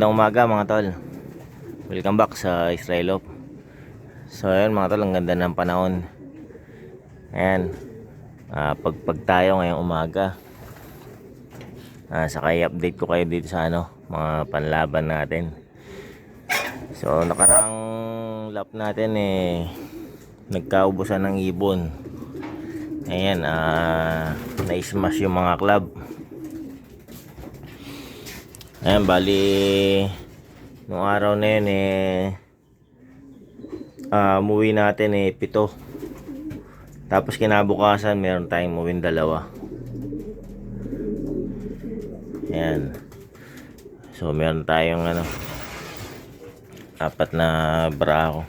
Magandang umaga mga tol. Welcome back sa Israel Off. So ayun mga tol, ang ganda ng panahon. Ayan, pagpag tayo ngayong umaga. Saka i-update ko kayo dito sa mga panlaban natin. So nakaraang lap natin nagkaubusan ng ibon. Ayan, na-smash yung mga club. Ayan, bali nung araw na yun umuwi natin 7. Tapos kinabukasan meron tayong umuwing 2. Ayan. So meron tayong 4 na brako.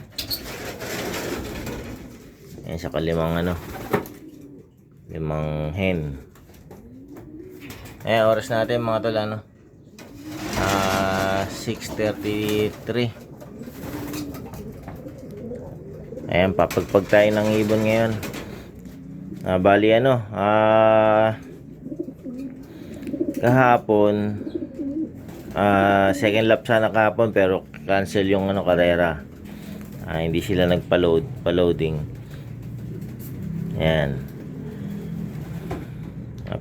Ayan, saka 5 hen. Ayan, oras natin mga tol 6:33. Ayan, papagpag tayo ng ibon ngayon. Bali kahapon second lap sana kahapon, pero cancel yung karera. Hindi sila pa-loading. Ayan.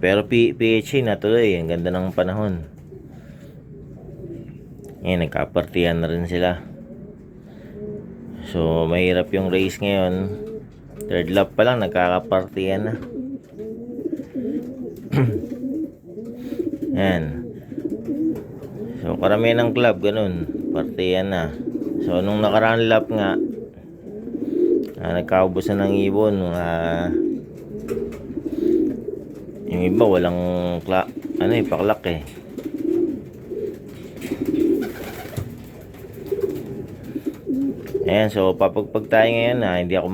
Pero PHA natuloy. Ang ganda ng panahon. Ayan, nagkapartihan na rin sila. So mahirap yung race ngayon. Third lap pa lang nagkakapartihan na. Ayan. So karamihan ng club ganun, partihan na. So nung nakaraang lap nga nagkaubusan ng ibon. Yung iba walang paklak Ayan, so papagpag tayo ngayon hindi ako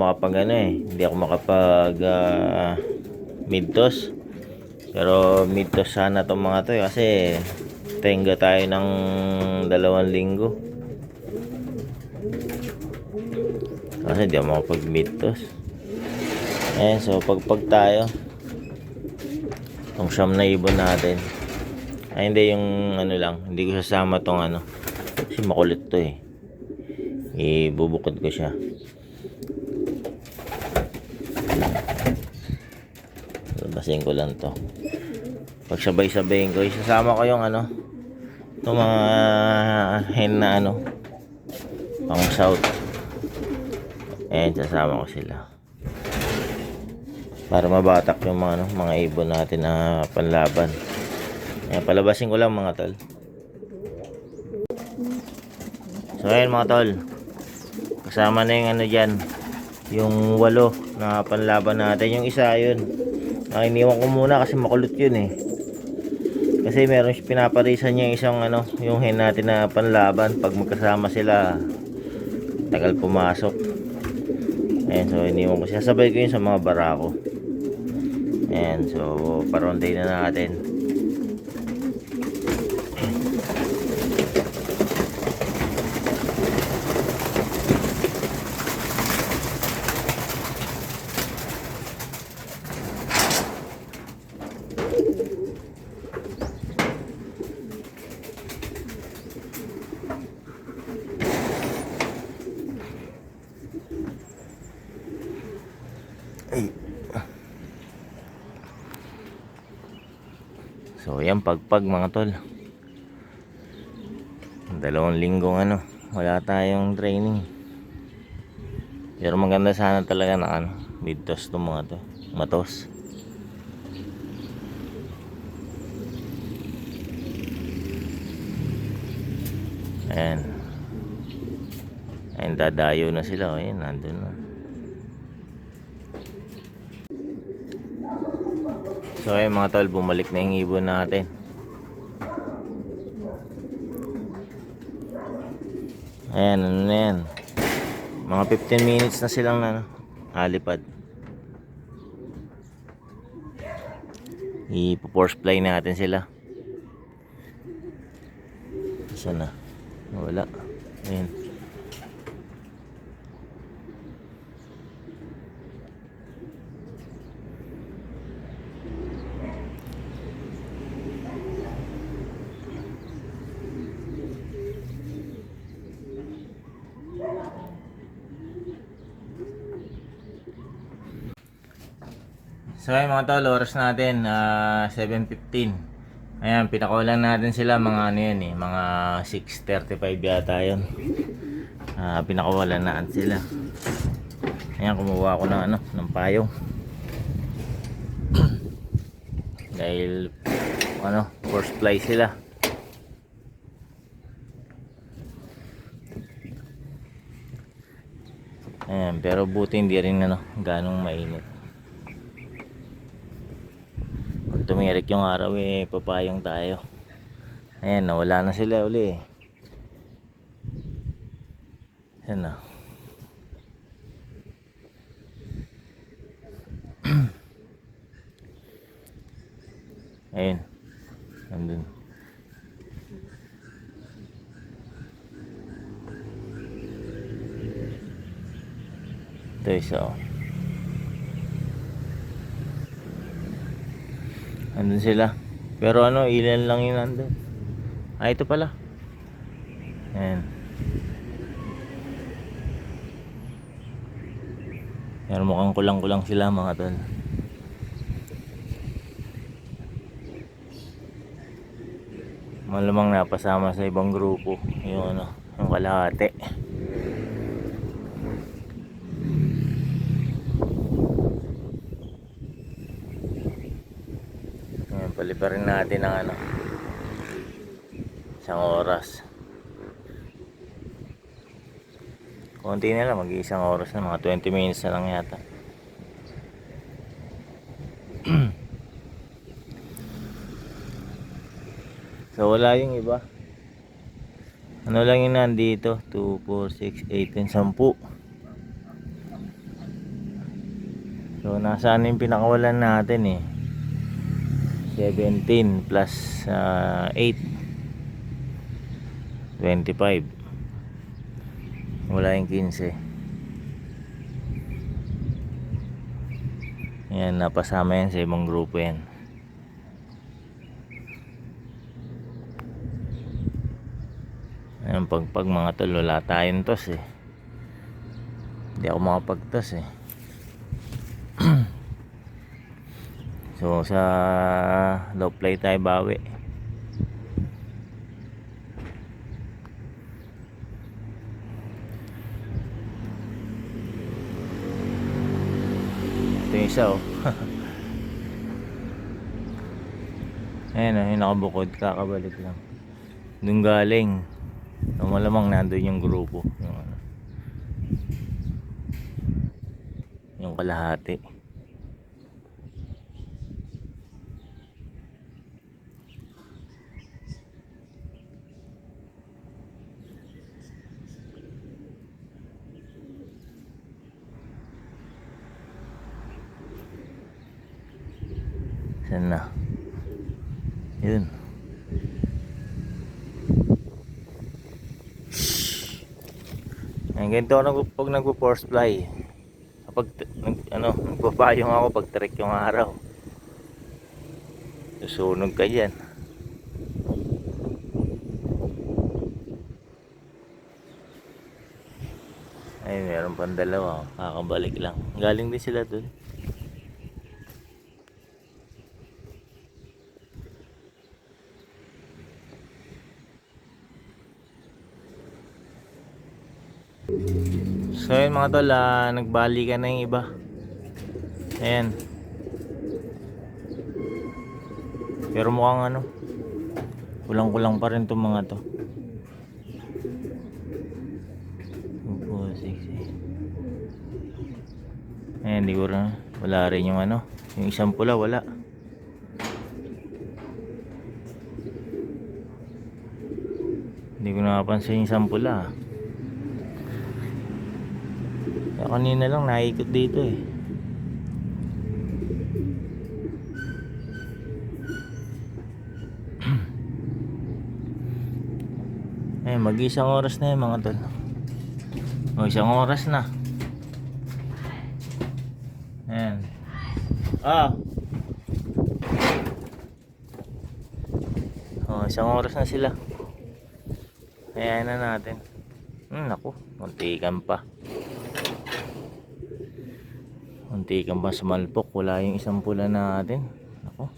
makapag mid-toss. Pero mid-toss sana tong mga to kasi tenga tayo ng 2 linggo. Kasi hindi ako makapag mid-toss. Ayan, so pagpag tayo tong siyam na ibon natin. Hindi yung lang, hindi ko sasama tong kasi makulit to ibubukod ko siya. Labasin ko lang to. Pag sabay-sabayin ko, isasama ko yung itong mga hen na pang south. Sasama ko sila para mabatak yung mga ibon natin na panlaban. Palabasin ko lang mga tol. So ayan mga tol, kasama na yung dyan, yung 8 na panlaban natin. Yung isa yun iniwan ko muna kasi makulot yun kasi meron pinaparisan niya isang yung hen natin na panlaban. Pag magkasama sila tagal pumasok. Ayan, so iniwan ko siya, sabay ko yun sa mga barako. Ayan, so paronday na natin. So yan, pagpag mga tol, 2 linggong wala tayong training. Pero maganda sana talaga na mid-toss to mga to, matos. Ayan, dadayo na sila. Ayan, nandun na. So ayun mga tol, bumalik na yung ibon natin. Ayan, na yan. Mga 15 minutes na silang alipad. I-force fly natin sila. Saan na? Wala. Ayan. So ayun mga tol, oras natin 7:15. Ayan, pinakawalan natin sila mga ano yan eh, mga 6:35 yata yun. Pinakawalan natin sila. Ayan, kumuha ako ng ano, ng payong. Dahil ano, first fly sila. Ayan, pero buti hindi rin ano, ganong mainit. Pag tumirik yung araw eh, papayong tayo. Ayan, nawala na sila uli eh. Ayan na. Ayun. Nandun. Ito isa oh. Nandun sila. Pero ano, ilan lang yun nandun. Ito pala. Ayan. Pero mukhang kulang-kulang sila mga tol. Malamang napasama sa ibang grupo. Yung ano, yung kalahati. Ayan, paliparin natin ang ano, isang oras. Konti na lang, mag-iisang oras na, mga 20 minutes na lang yata. So wala yung iba. Ano lang yun nandito, 2, 4, 6, 8, 10, 10. So nasaan yung pinakawalan natin eh, 17 plus 8, 25. Wala yung 15. Ayan, napasama yan sa ibang grupo yan. Ayan, pag mga tol, wala tayong tos eh. Hindi ako makapagtos eh. So sa low play tayo bawi. Ito yung isa oh. Ayan oh, yung nakabukod, kakabalik lang. Doon galing. So, malamang nandun yung grupo, yung ano, yung kalahati. Saan na? Yun. Ang ganito ako pag nagpo-force fly. Kapag nagpapayong ako pag trek yung araw. Susunog ka dyan. Ay, meron pang dalawa. Kakabalik lang. Galing din sila dun. So yun mga tol, nagbalikan na yung iba. Ayan. Pero mukhang ano, kulang-kulang pa rin itong mga to. 2, 4, 6, 8. Ayan, di ko rin, wala rin yung ano, yung isang pula, wala. Hindi ko nakapansin yung isang pula. Kanina lang naikot dito eh. Eh, mag-isang oras na yun mga tol. O, isang oras na. Ayan. O, isang oras na sila. Ayan na natin. Naku, muntikan pa. Unti kang ba sumalpok? Wala yung isang pula natin. Ako,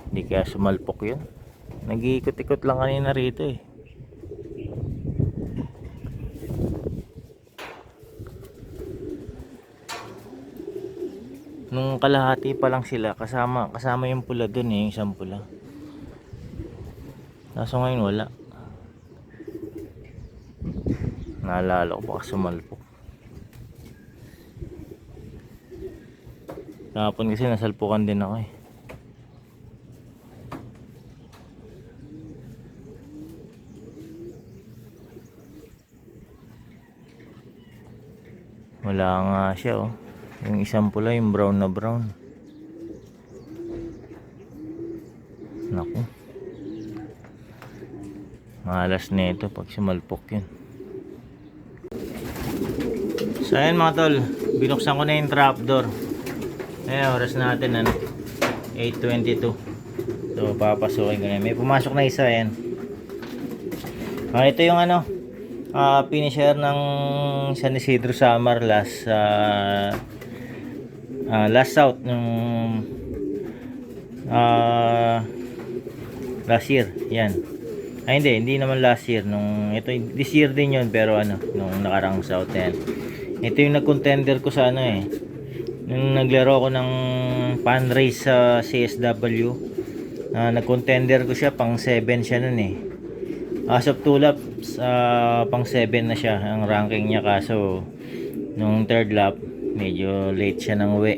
hindi kaya sumalpok yun. Nag-iikot-ikot lang kanina rito eh. Nung kalahati pa lang sila, kasama yung pula dun eh, yung isang pula. Kaso ngayon wala. Naalala ko baka sumalpok. Kahapon kasi nasalpukan din ako eh. Wala nga siya oh. Yung isang pula, yung brown na brown. Naku, malas na ito pag sumalpok yun. So ayan mga tol, binuksan ko na yung trapdoor. Ayan, oras natin ano, 8:22. So papasukin ko na. May pumasok na isa. Ayan. Ito yung ano, finisher ng San Isidro Samar last out nung last year. Yan. Ay hindi naman last year, nung ito this year din yun, pero ano, nung nakarang south. Yan. Ito yung nag-contender ko sa ano eh, nung naglaro ko ng fan race sa CSW. Nag-contender ko siya, pang 7 siya nun eh. As of 2 laps, pang 7 na siya ang ranking niya, kaso nung third lap medyo late siya ng uwi.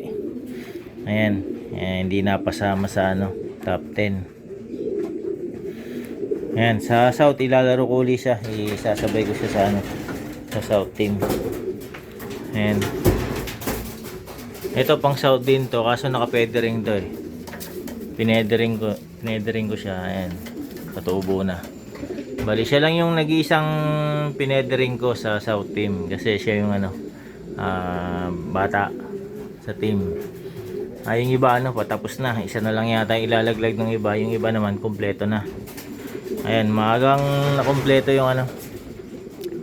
Ayan, hindi napasama sa ano, top 10. Ayan, sa South ilalaro ko ulit siya, isasabay ko siya sa ano, sa South team. Ayan. Ito pang South din to, kaso naka-pedering to eh. Pinedering ko siya. Ayan, patubo na. Bali siya lang yung nag-iisang pinedering ko sa South team, kasi siya yung ano, bata sa team. Yung iba ano, patapos na, isa na lang yata ilalaglag ng iba, yung iba naman kompleto na. Ayan, maagang nakompleto yung ano,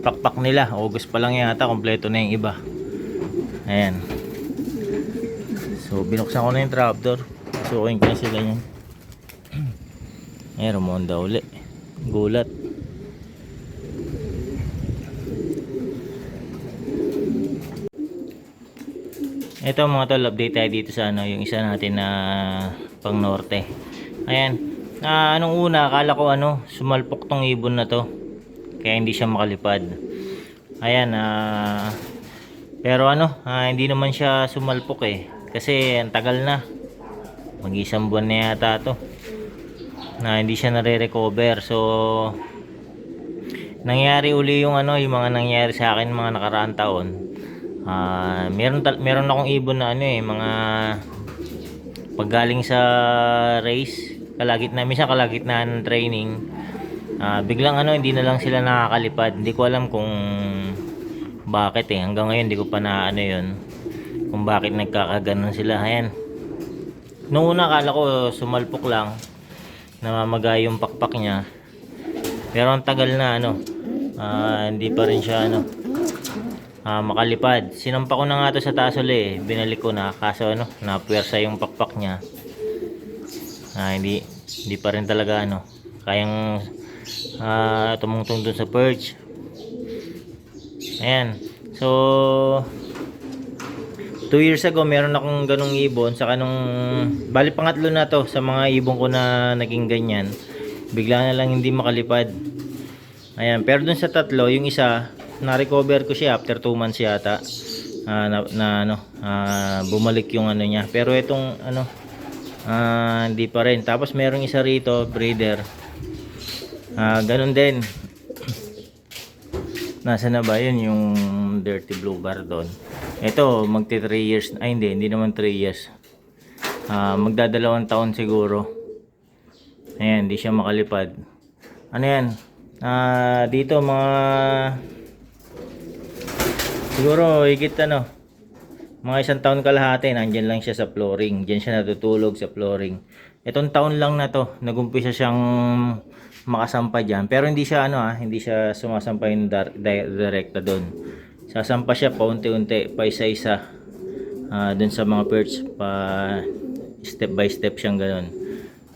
pakpak nila. August pa lang yata, kompleto na yung iba. Ayan. So binuksan ko na yung trapdoor, sukuin ko na sila yun. Ayan, rumonda uli, gulat. Ito mga tol, update tayo dito sa ano, yung isa natin na pang norte. Ayan, anong una, akala ko ano, sumalpok tong ibon na to, kaya hindi siya makalipad. Ayan, pero ano, hindi naman siya sumalpok eh, kasi ang tagal na, mag-isang buwan na yata to na hindi siya nare-recover. So nangyari uli yung ano, yung mga nangyari sa akin mga nakaraang taon. Meron akong ibon na ano eh, mga paggaling sa race, minsan kalagitnaan ng training, biglang ano, hindi na lang sila nakakalipad. Hindi ko alam kung bakit eh, hanggang ngayon hindi ko pa na ano yun, kung bakit nagkakaganon sila. Ayan, nung una akala ko sumalpok lang, namamagay yung pakpak niya, pero ang tagal na ano, hindi pa rin siya ano, makalipad. Sinampa ko na nga to sa taas uli eh. Binalik ko na, kaso ano, napuwersa yung pakpak niya. Hindi pa rin talaga ano, kayang tumungtong dun sa perch. Ayan. So 2 years ago meron akong ganong ibon, saka nung bali pangatlo na to sa mga ibon ko na naging ganyan, bigla na lang hindi makalipad. Ayan, pero dun sa tatlo, yung isa na-recover ko siya after 2 months yata, bumalik yung ano niya. Pero itong ano, hindi pa rin. Tapos merong isa rito, breeder, ganun din. Nasa na ba yun yung dirty blue bar doon? Ito magti 3 years, ay hindi naman 3 years, magdadalawang taon siguro. Ayan, hindi siya makalipad. Ano yan, dito mga siguro higit ano, mga 1 taon kalahati, nandyan lang siya sa flooring. Diyan siya natutulog sa flooring. Itong taon lang na to, nagumpisa siyang makasampa dyan. Pero hindi siya ano hindi siya sumasampa yung direkta doon. Sasampa siya paunti-unti, pa isa-isa. dun sa mga perch pa step by step siyang ganun.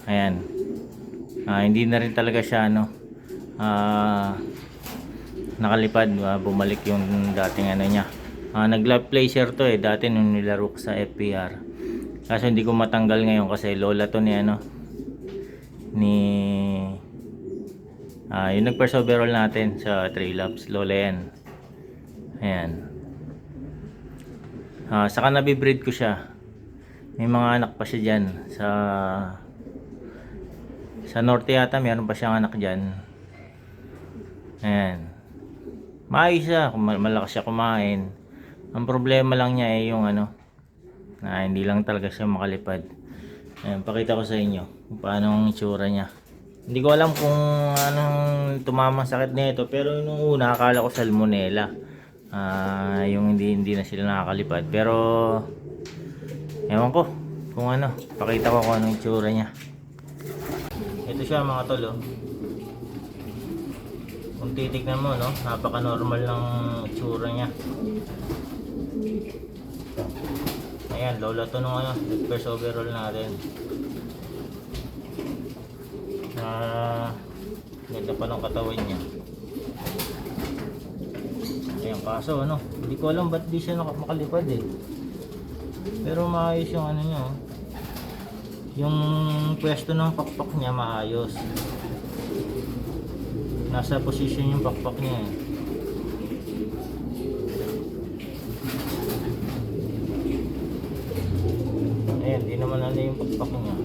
Ayan. Hindi na rin talaga siya nakalipad, bumalik yung dating ano niya. Nag-love placer to dati nung nilaro ko sa FPR. Kaso hindi ko matanggal ngayon kasi lola to ni yung nag-first overall natin sa 3 laps, lola yan. Ayan. Saka nabibreed ko siya. May mga anak pa siya dyan sa norte yata, meron pa siyang anak dyan. Ayan. Maayos siya, malakas siya kumain. Ang problema lang niya yung hindi lang talaga siya makalipad. Ayan, pakita ko sa inyo kung paano ang itsura niya. Hindi ko alam kung anong tumamang sakit nito, pero nung una akala ko salmonella. Yung hindi na sila nakakalipad, pero ewan ko kung pakita ko kung anong itsura niya. Ito siya mga tol, kung titignan mo, napaka normal ng itsura niya. Ayan, lola to nung first overall natin. Ganda pa ng katawan niya. Ayan, kaso hindi ko alam ba't di siya makalipad pero maayos yung niya, yung pwesto ng pakpak niya maayos. Nasa position yung pakpak niya Ayan, di naman yung pakpak niya.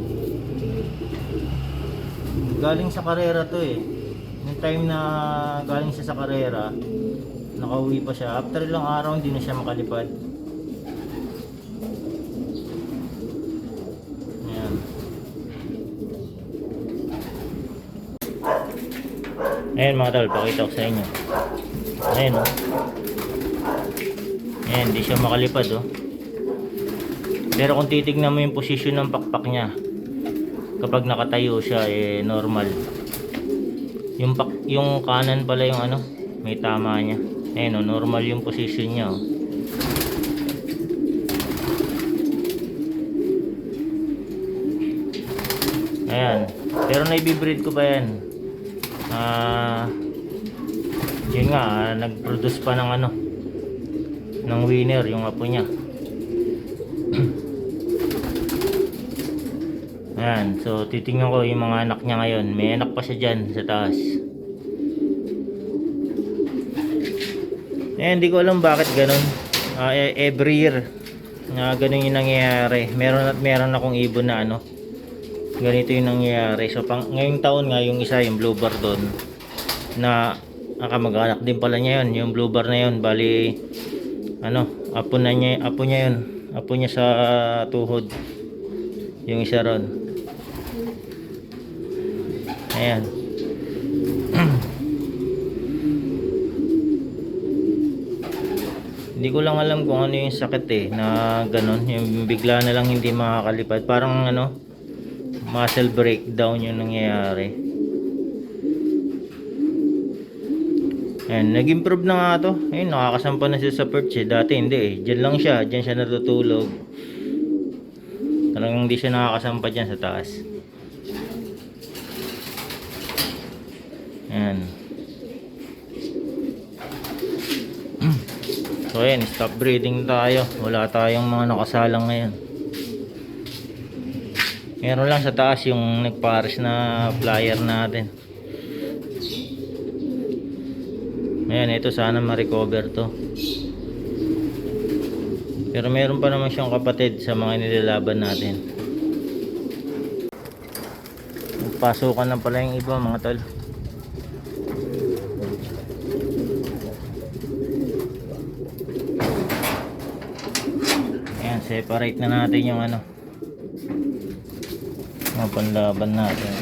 Galing sa karera to Yung time na galing siya sa karera, nakauwi pa siya. After ilang araw hindi na siya makalipad. Ayan. Ayan mga tol, pakita ko sa inyo. Ayan Ayan, hindi siya makalipad Pero kung titignan mo yung posisyon ng pakpak niya, kapag nakatayo siya normal. Yung kanan pala yung may tama niya. Ayan normal yung position niya Ayan. Pero naibibreed ko pa yan. Yun nga, nag-produce pa ng winner yung apo niya. Ayan, so titingnan ko yung mga anak niya ngayon. May anak pa siya dyan sa taas. Hindi ko alam bakit ganun. Every year ganun yung nangyayari. Meron akong ibon na ganito yung nangyayari. So ngayong taon nga yung isa, yung blue bar doon, na kamag-anak din pala niya yun. Yung blue bar na yun, bali apo niya yun. Apo niya sa tuhod. Yung isa ron. Ayan. Hindi ko lang alam kung ano yung sakit na ganun, yung bigla na lang hindi makakalipad. Parang muscle breakdown yung nangyayari. Ayan, nag-improve na nga to. Ayun, nakakasampa na siya sa perch Dati hindi Diyan lang siya, diyan siya natutulog. Talagang hindi siya nakakasampa dyan sa taas. Ayan. So ayan, stop breeding tayo. Wala tayong mga nakasalang ngayon. Meron lang sa taas yung nagpares na flyer natin. Ayan, ito sana ma-recover to. Pero meron pa naman siyang kapatid sa mga nilalaban natin. Pasukan na pala yung iba mga tol. Ayan, separate na natin yung mga panlaban natin.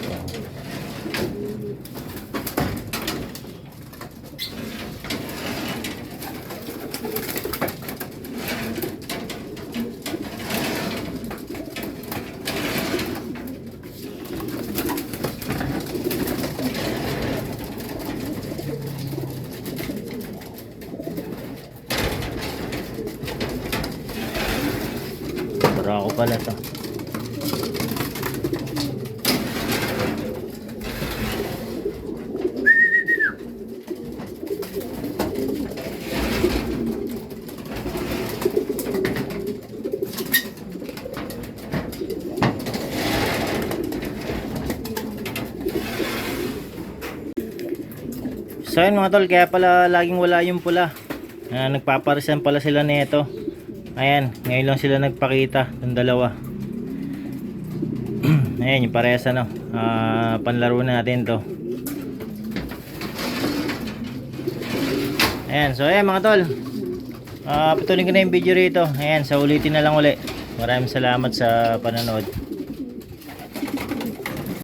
pala to. So yun mga tol, kaya pala laging wala yung pula. Nagpaparisan pala sila nito. Ayan, ngayon lang sila nagpakita, yung dalawa. Ayan, yung parehas ano, panlaro natin to. Ayan, so ayan mga tol. Patuloy ko na yung video rito. Ayan, sa ulitin na lang uli. Maraming salamat sa panonood.